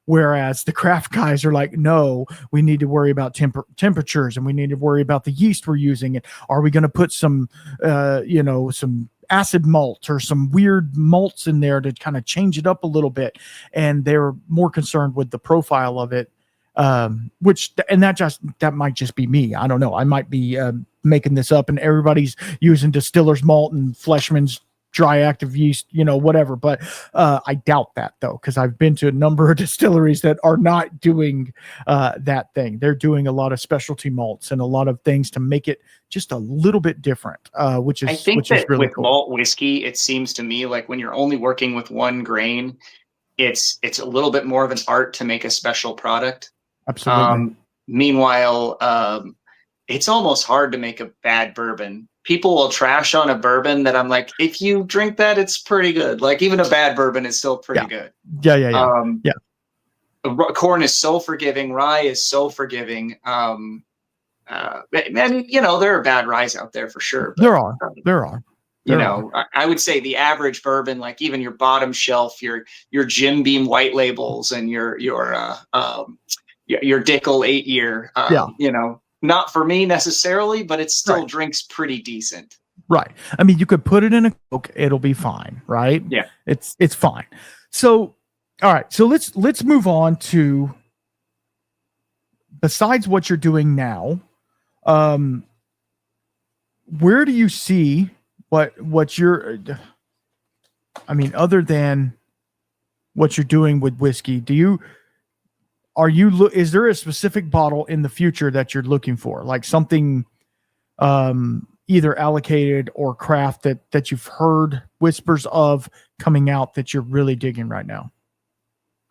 Whereas the craft guys are like, no, we need to worry about temperatures and we need to worry about the yeast we're using. And are we going to put some, some acid malt or some weird malts in there to kind of change it up a little bit? And they're more concerned with the profile of it. That might just be me. I don't know. I might be making this up and everybody's using distiller's malt and Fleshman's dry active yeast, whatever. But I doubt that though, because I've been to a number of distilleries that are not doing that thing. They're doing a lot of specialty malts and a lot of things to make it just a little bit different, which is really with cool. malt whiskey, it seems to me like when you're only working with one grain, it's a little bit more of an art to make a special product. Absolutely. Meanwhile, it's almost hard to make a bad bourbon. People will trash on a bourbon that I'm like, if you drink that, it's pretty good. Like even a bad bourbon is still pretty good. Yeah. Corn is so forgiving. Rye is so forgiving. And there are bad ryes out there for sure. But, there are. I would say the average bourbon, like even your bottom shelf, your Jim Beam white labels and your Dickel 8-year, not for me necessarily, but it still drinks pretty decent. Right. I mean, you could put it in a Coke, it'll be fine, right? Yeah. It's fine. So, all right. So let's move on to, besides what you're doing now, where do you see what you're, other than what you're doing with whiskey, is there a specific bottle in the future that you're looking for? Like something either allocated or craft that you've heard whispers of coming out that you're really digging right now?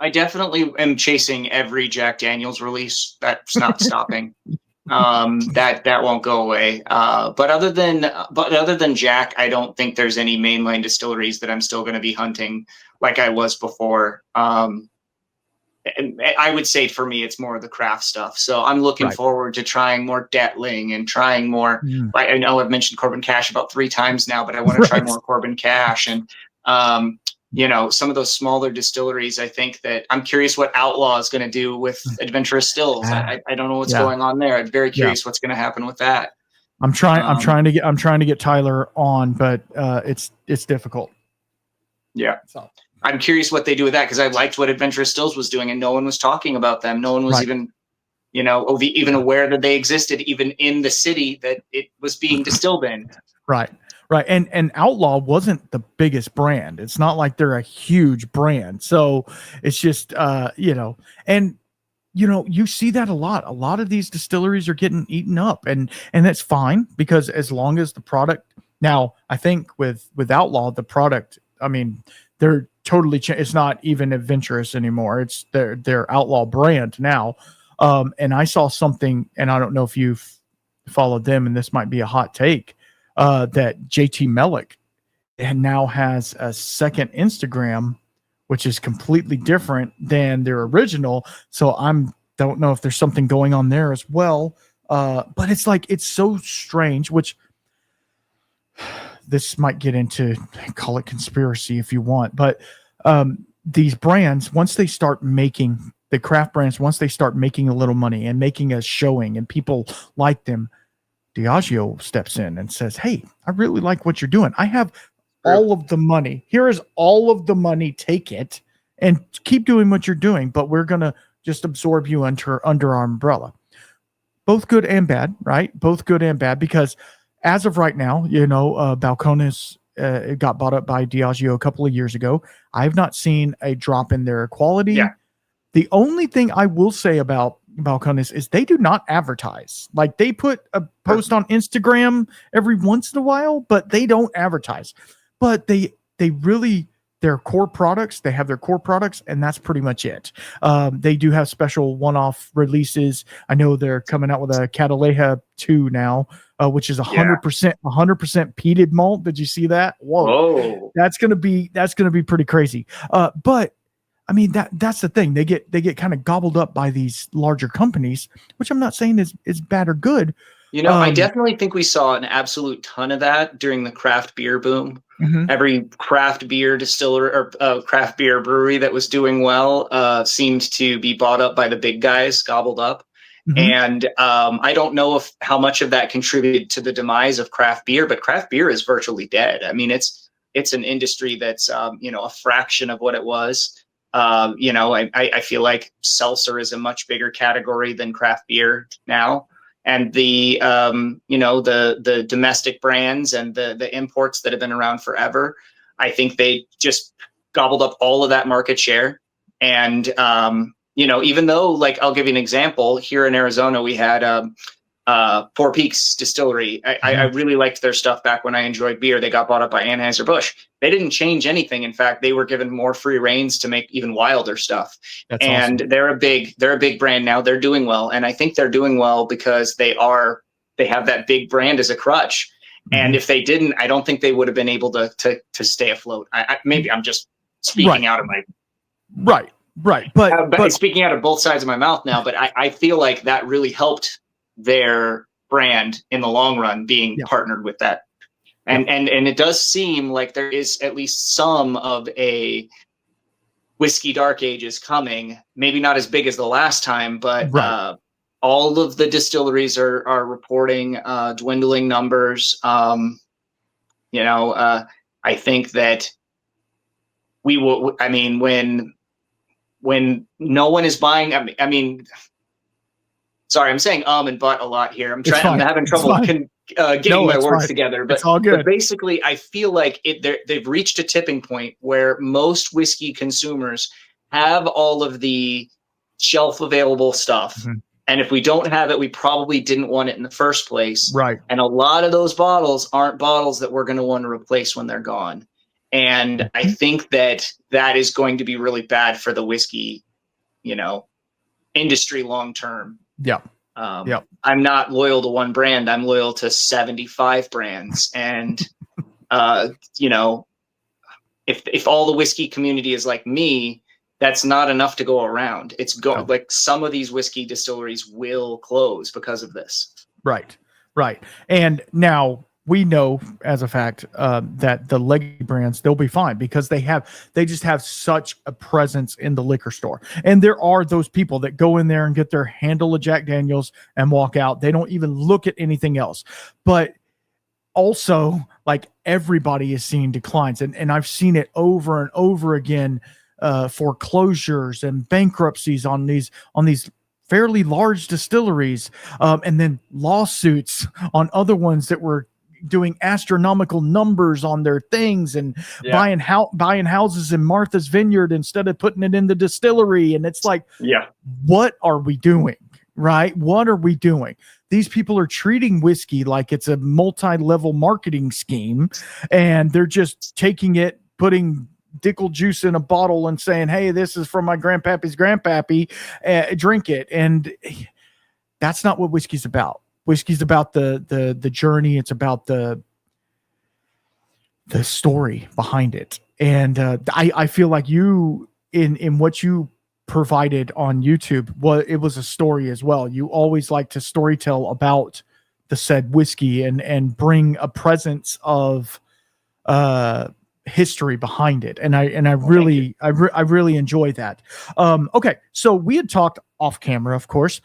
I definitely am chasing every Jack Daniel's release. That's not stopping. That won't go away. But other than Jack, I don't think there's any mainline distilleries that I'm still going to be hunting like I was before. And I would say for me, it's more of the craft stuff. So I'm looking forward to trying more Detling and trying more. I know I've mentioned Corbin Cash about 3 times now, but I want to try more Corbin Cash and, some of those smaller distilleries. I think that I'm curious what Outlaw is going to do with Adventurous Stills. I don't know what's going on there. I'm very curious what's going to happen with that. I'm trying to get Tyler on, but it's difficult. Yeah. So I'm curious what they do with that, because I liked what Adventurous Stills was doing and no one was talking about them. No one was even aware that they existed, even in the city that it was being distilled in. Right. And Outlaw wasn't the biggest brand. It's not like they're a huge brand. So it's just, you see that a lot. A lot of these distilleries are getting eaten up, and that's fine, because as long as the product, now I think with Outlaw, the product, they're totally it's not even Adventurous anymore. It's their Outlaw brand now. And I saw something, and I don't know if you've followed them, and this might be a hot take, that JT Mellick now has a second Instagram, which is completely different than their original. So don't know if there's something going on there as well. But it's so strange, which this might get into, call it conspiracy if you want, but these brands, once they start making the craft brands, once they start making a little money and making a showing and people like them, Diageo steps in and says, hey, I really like what you're doing. I have all of the money. Here is all of the money. Take it and keep doing what you're doing, but we're going to just absorb you under our umbrella. Both good and bad, right? Both good and bad, because as of right now, Balcones got bought up by Diageo a couple of years ago. I've not seen a drop in their quality. Yeah. The only thing I will say about Balcones is they do not advertise. Like, they put a post on Instagram every once in a while, but they don't advertise. But they really, their core products, they have their core products, and that's pretty much it. They do have special one-off releases. I know they're coming out with a Cataleja 2 now, which is 100% peated malt. Did you see that? Whoa. That's gonna be pretty crazy. But I mean, that's the thing. They get kind of gobbled up by these larger companies, which I'm not saying is bad or good. I definitely think we saw an absolute ton of that during the craft beer boom. Mm-hmm. Every craft beer distiller or craft beer brewery that was doing well seemed to be bought up by the big guys, gobbled up. Mm-hmm. And I don't know how much of that contributed to the demise of craft beer, but craft beer is virtually dead. I mean, it's an industry that's a fraction of what it was. I feel like seltzer is a much bigger category than craft beer now. And the domestic brands and the imports that have been around forever, I think they just gobbled up all of that market share. And even though, like, I'll give you an example. Here in Arizona, we had Four Peaks Distillery. I really liked their stuff back when I enjoyed beer. They got bought up by Anheuser-Busch. They didn't change anything. In fact, they were given more free reins to make even wilder stuff. That's and awesome. they're a big brand now. They're doing well, and I think they're doing well because they have that big brand as a crutch. Mm-hmm. And if they didn't, I don't think they would have been able to stay afloat. Maybe I'm just speaking out of my right, but speaking out of both sides of my mouth now. But I feel like that really helped their brand in the long run being partnered with that. And it does seem like there is at least some of a whiskey dark ages coming, maybe not as big as the last time, but all of the distilleries are reporting dwindling numbers. I think that we will, I mean, when no one is buying, I mean, sorry, I'm saying and but a lot here. I'm having trouble getting my words together. But, it's all good. But basically, I feel like they've reached a tipping point where most whiskey consumers have all of the shelf available stuff. Mm-hmm. And if we don't have it, we probably didn't want it in the first place. Right. And a lot of those bottles aren't bottles that we're going to want to replace when they're gone. And I think that is going to be really bad for the whiskey, industry long term. Yeah. I'm not loyal to one brand. I'm loyal to 75 brands. And, if all the whiskey community is like me, that's not enough to go around. Like some of these whiskey distilleries will close because of this. Right. And now we know as a fact that the legacy brands, they'll be fine because they just have such a presence in the liquor store. And there are those people that go in there and get their handle of Jack Daniels and walk out. They don't even look at anything else. But also, like, everybody is seeing declines. And I've seen it over and over again, foreclosures and bankruptcies on these fairly large distilleries, and then lawsuits on other ones that were doing astronomical numbers on their things and buying houses in Martha's Vineyard instead of putting it in the distillery. And it's like, what are we doing? Right? What are we doing? These people are treating whiskey like it's a multi-level marketing scheme, and they're just taking it, putting Dickel juice in a bottle and saying, hey, this is from my grandpappy's grandpappy, drink it. And that's not what whiskey's about. Whiskey's about the journey. It's about the story behind it. And I feel like you in what you provided on YouTube, it was a story as well. You always like to storytell about the said whiskey and bring a presence of history behind it. And I really enjoy that. Okay. So we had talked off camera, of course.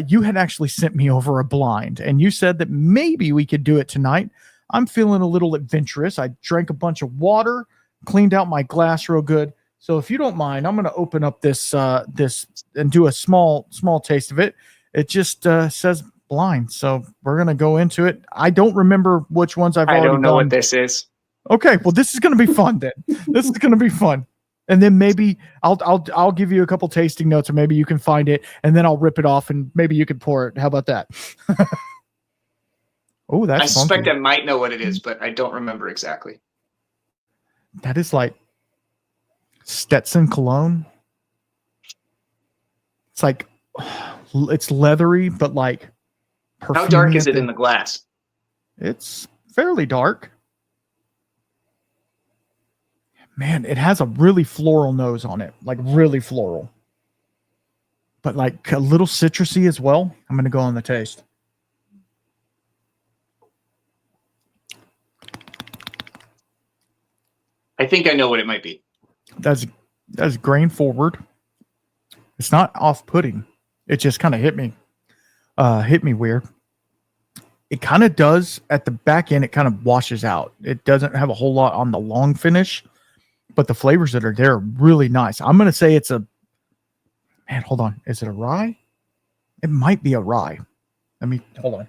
You had actually sent me over a blind, and you said that maybe we could do it tonight. I'm feeling a little adventurous. I drank a bunch of water, cleaned out my glass real good. So if you don't mind, I'm going to open up this and do a small taste of it. It just says blind. So we're going to go into it. I don't remember which ones I've already done. I don't know what this is. Okay, well, this is going to be fun then. This is going to be fun. And then maybe I'll give you a couple tasting notes, or maybe you can find it, and then I'll rip it off, and maybe you can pour it. How about that? Oh, that's I suspect funky. I might know what it is, but I don't remember exactly. That is like Stetson cologne. It's like, it's leathery, but like How dark is it in the glass? It's fairly dark. Man, it has a really floral nose on it, like really floral, but like a little citrusy as well. I'm going to go on the taste. I think I know what it might be. That's grain forward. It's not off-putting. It just kind of hit me weird. It kind of does at the back end. It kind of washes out. It doesn't have a whole lot on the long finish, but the flavors that are there are really nice. I'm going to say it's a, man, hold on. Is it a rye? It might be a rye. Let me, hold on.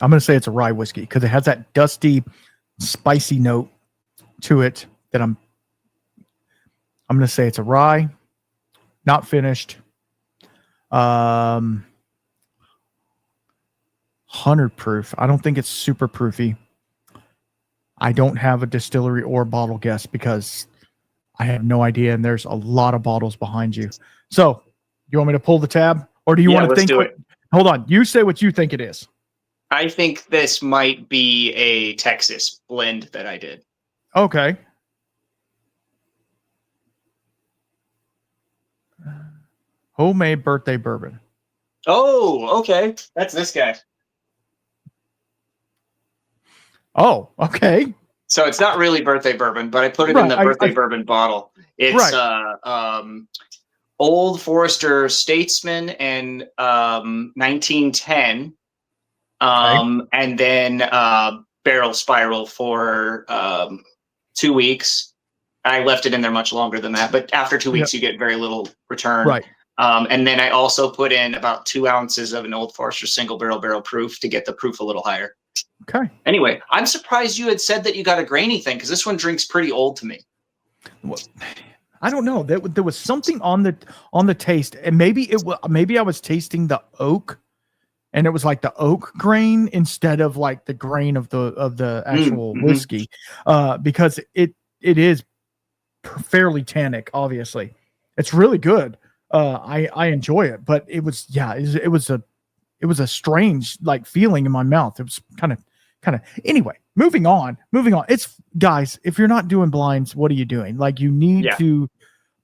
I'm going to say it's a rye whiskey because it has that dusty, spicy note to it that I'm going to say it's a rye, not finished. 100 proof. I don't think it's super proofy. I don't have a distillery or bottle guess because I have no idea, and there's a lot of bottles behind you. So, you want me to pull the tab, or do you want to think? Hold on. You say what you think it is. I think this might be a Texas blend that I did. Okay. Homemade birthday bourbon. Oh, okay. That's this guy. Oh, okay. So it's not really birthday bourbon, but I put it in the birthday bourbon bottle. It's Old Forester Statesman and 1910. And then barrel spiral for 2 weeks. I left it in there much longer than that, but after 2 weeks, you get very little return. Right. And then I also put in about 2 ounces of an Old Forester single barrel proof to get the proof a little higher. Okay. Anyway, I'm surprised you had said that you got a grainy thing because this one drinks pretty old to me. Well, I don't know. There was something on the taste, and maybe I was tasting the oak, and it was like the oak grain instead of like the grain of the actual whiskey, because it is fairly tannic. Obviously, it's really good. I enjoy it, but it was a strange like feeling in my mouth. It was kind of anyway. Moving on. It's guys. If you're not doing blinds, what are you doing? Like you need to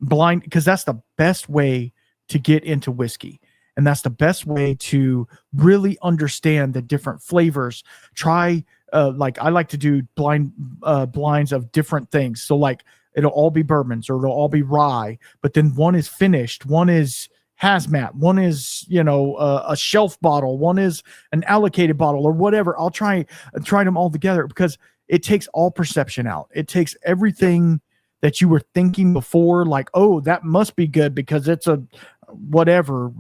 blind because that's the best way to get into whiskey. And that's the best way to really understand the different flavors. Try, like I like to do blinds of different things. So like it'll all be bourbons or it'll all be rye, but then one is finished, one is hazmat, one is a shelf bottle, one is an allocated bottle or whatever. I'll try them all together because it takes all perception out. It takes everything that you were thinking before, like, oh, that must be good because it's a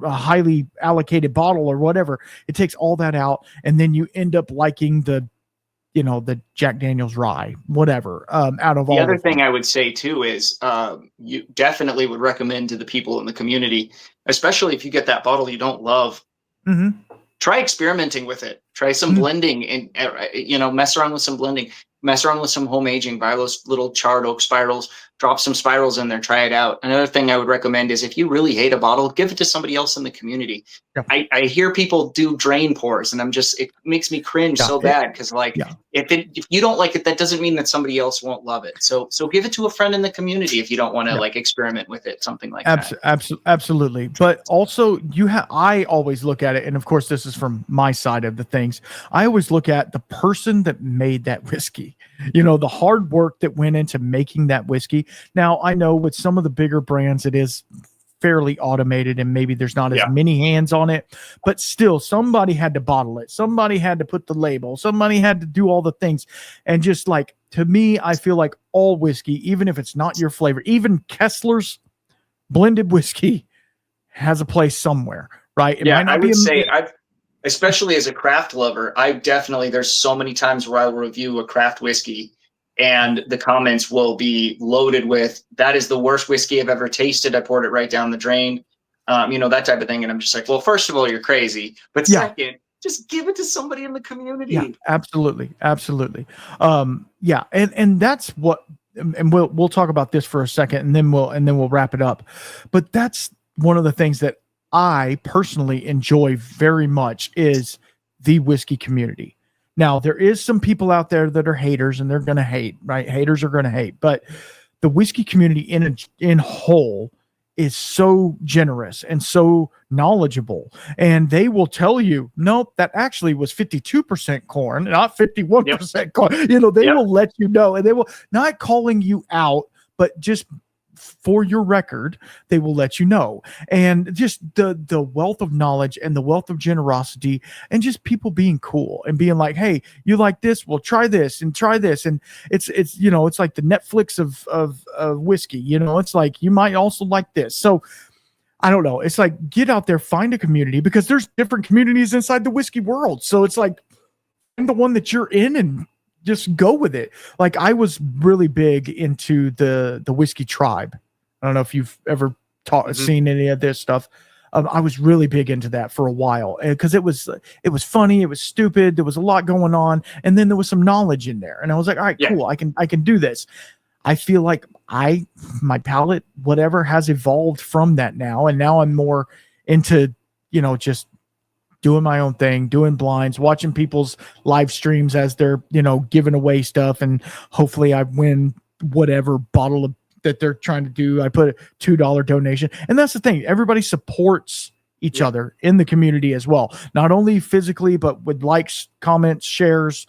highly allocated bottle or whatever. It takes all that out, and then you end up liking the Jack Daniel's rye, whatever. Out of all the other thing I would say too is you definitely would recommend to the people in the community, especially if you get that bottle you don't love, try experimenting with it. Try some blending and mess around with some blending. Mess around with some home aging, buy those little charred oak spirals, drop some spirals in there, try it out. Another thing I would recommend is if you really hate a bottle, give it to somebody else in the community. Yeah. I hear people do drain pours and it makes me cringe so bad because if you don't like it, that doesn't mean that somebody else won't love it. So give it to a friend in the community if you don't want to like experiment with it, something like that. Absolutely. But also I always look at it, and of course this is from my side of the things. I always look at the person that made that whiskey. The hard work that went into making that whiskey. Now, I know with some of the bigger brands, it is fairly automated and maybe there's not as many hands on it, but still somebody had to bottle it. Somebody had to put the label. Somebody had to do all the things. And just like, to me, I feel like all whiskey, even if it's not your flavor, even Kessler's blended whiskey has a place somewhere, right? I would say especially as a craft lover, there's so many times where I will review a craft whiskey and the comments will be loaded with, that is the worst whiskey I've ever tasted. I poured it right down the drain, that type of thing. And I'm just like, well, first of all, you're crazy. But second, just give it to somebody in the community. Yeah, absolutely. Absolutely. And that's what, and we'll talk about this for a second and then we'll wrap it up. But that's one of the things that I personally enjoy very much is the whiskey community. Now, there is some people out there that are haters, and they're going to hate, right? Haters are going to hate, but the whiskey community in whole is so generous and so knowledgeable, and they will tell you, nope, that actually was 52% corn, not 51% corn. They will let you know, and they will not calling you out, but just for your record, they will let you know. And just the wealth of knowledge and the wealth of generosity, and just people being cool and being like, hey, you like this? Well, try this and try this. And it's it's like the Netflix of whiskey. It's like, you might also like this. So I don't know. It's like, get out there, find a community, because there's different communities inside the whiskey world. So it's like, find the one that you're in and just go with it. Like, I was really big into the whiskey tribe. I don't know if you've ever seen any of this stuff. I was really big into that for a while, because it was funny, it was stupid, there was a lot going on, and then there was some knowledge in there, and I was like, all right, cool, I can do this. I feel like my palate, whatever, has evolved from that now, and now I'm more into just doing my own thing, doing blinds, watching people's live streams as they're, giving away stuff. And hopefully I win whatever bottle of that they're trying to do. I put a $2 donation. And that's the thing. Everybody supports each other in the community as well. Not only physically, but with likes, comments, shares,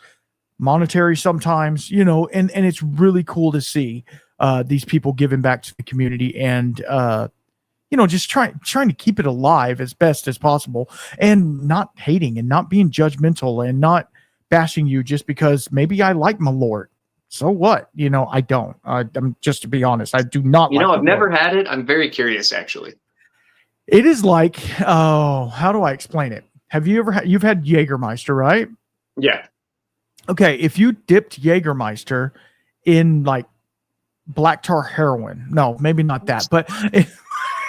monetary sometimes, and it's really cool to see these people giving back to the community, and just trying to keep it alive as best as possible, and not hating and not being judgmental and not bashing you just because maybe I like Malort. So what? I don't. I'm just, to be honest, I do not. I've never had it. I'm very curious, actually. It is like, how do I explain it? Have you ever you've had Jägermeister, right? Yeah. Okay, if you dipped Jägermeister in like black tar heroin, no, maybe not that, but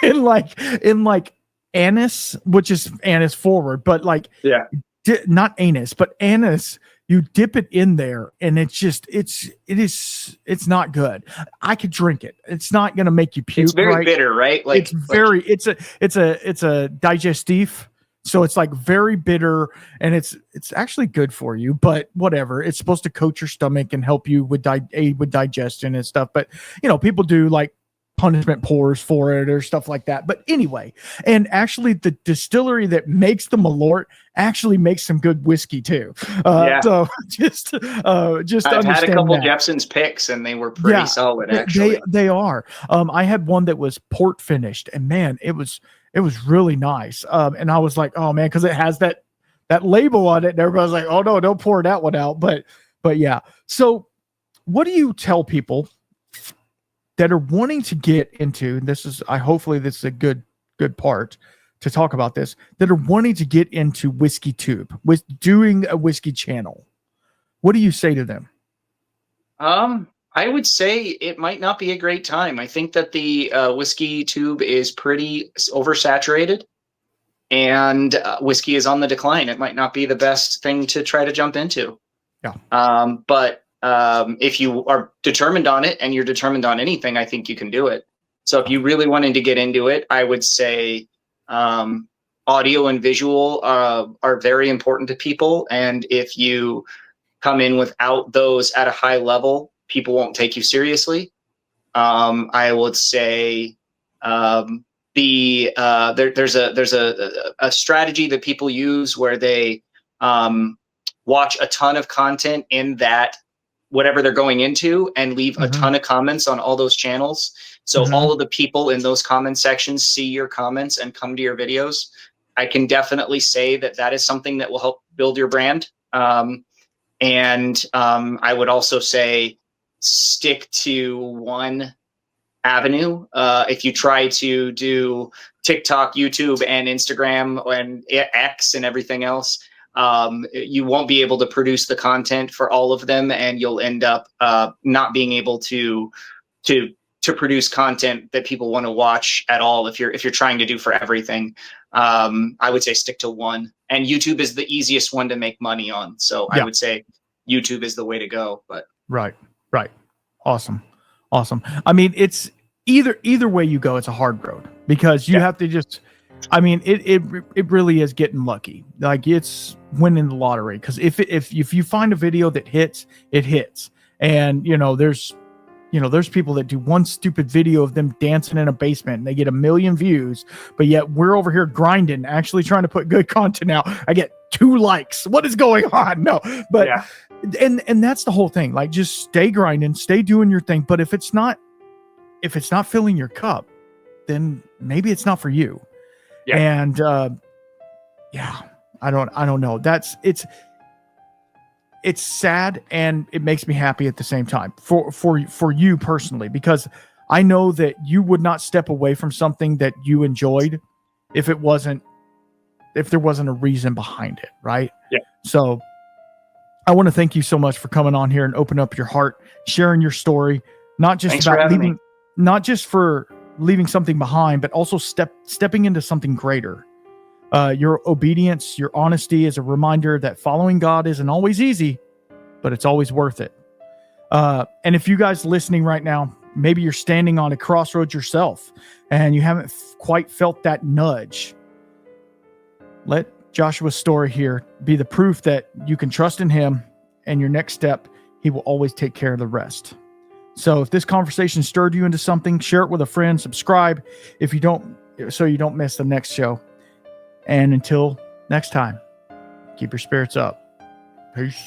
in like anise, which is anise forward, but like not anise, but anise. You dip it in there, and it's not good. I could drink it. It's not going to make you puke. It's very bitter, right? Like, it's a digestif. So it's like very bitter, and it's actually good for you, but whatever. It's supposed to coat your stomach and help you with aid with digestion and stuff. But people do like punishment pours for it or stuff like that. But anyway, and actually the distillery that makes the Malort actually makes some good whiskey too. So just I've had a couple Jepson's picks, and they were pretty solid, actually. They are. I had one that was port finished, and man, it was really nice. And I was like, oh man, because it has that label on it, and everybody's like, oh no, don't pour that one out. But yeah. So what do you tell people that are wanting to get into, and hopefully this is a good part to talk about this, that are wanting to get into Whiskey Tube, with doing a whiskey channel? What do you say to them? I would say it might not be a great time. I think that the Whiskey Tube is pretty oversaturated, and whiskey is on the decline. It might not be the best thing to try to jump into. Yeah. But if you are determined on it, and you're determined on anything, I think you can do it. So if you really wanted to get into it, I would say audio and visual are very important to people. And if you come in without those at a high level, people won't take you seriously. I would say there's a strategy that people use where they watch a ton of content in that whatever they're going into, and leave a ton of comments on all those channels. So all of the people in those comment sections see your comments and come to your videos. I can definitely say that is something that will help build your brand. And I would also say stick to one avenue. If you try to do TikTok, YouTube, and Instagram, and X, and everything else, you won't be able to produce the content for all of them, and you'll end up not being able to produce content that people want to watch at all if you're trying to do for everything. I would say stick to one, and YouTube is the easiest one to make money on. So I would say YouTube is the way to go. But right. Awesome. I mean, it's either way you go, it's a hard road, because you have to just, I mean, it really is getting lucky. Like it's winning the lottery. Because if you find a video that hits, it hits. And there's people that do one stupid video of them dancing in a basement and they get 1 million views, but yet we're over here grinding, actually trying to put good content out. I get 2 likes. What is going on? No, but Yeah. and that's the whole thing. Like, just stay grinding, stay doing your thing. But if it's not filling your cup, then maybe it's not for you. Yeah. And I don't know. It's sad, and it makes me happy at the same time for you personally, because I know that you would not step away from something that you enjoyed if there wasn't a reason behind it, right? Yeah. So I want to thank you so much for coming on here and open up your heart, sharing your story, not just Thanks for about having leaving, me. not just for leaving something behind, but also stepping into something greater. Your obedience, your honesty is a reminder that following God isn't always easy, but it's always worth it. And if you guys listening right now, maybe you're standing on a crossroads yourself and you haven't quite felt that nudge, let Joshua's story here be the proof that you can trust in him, and your next step, he will always take care of the rest. So if this conversation stirred you into something, share it with a friend, subscribe so you don't miss the next show. And until next time, keep your spirits up. Peace.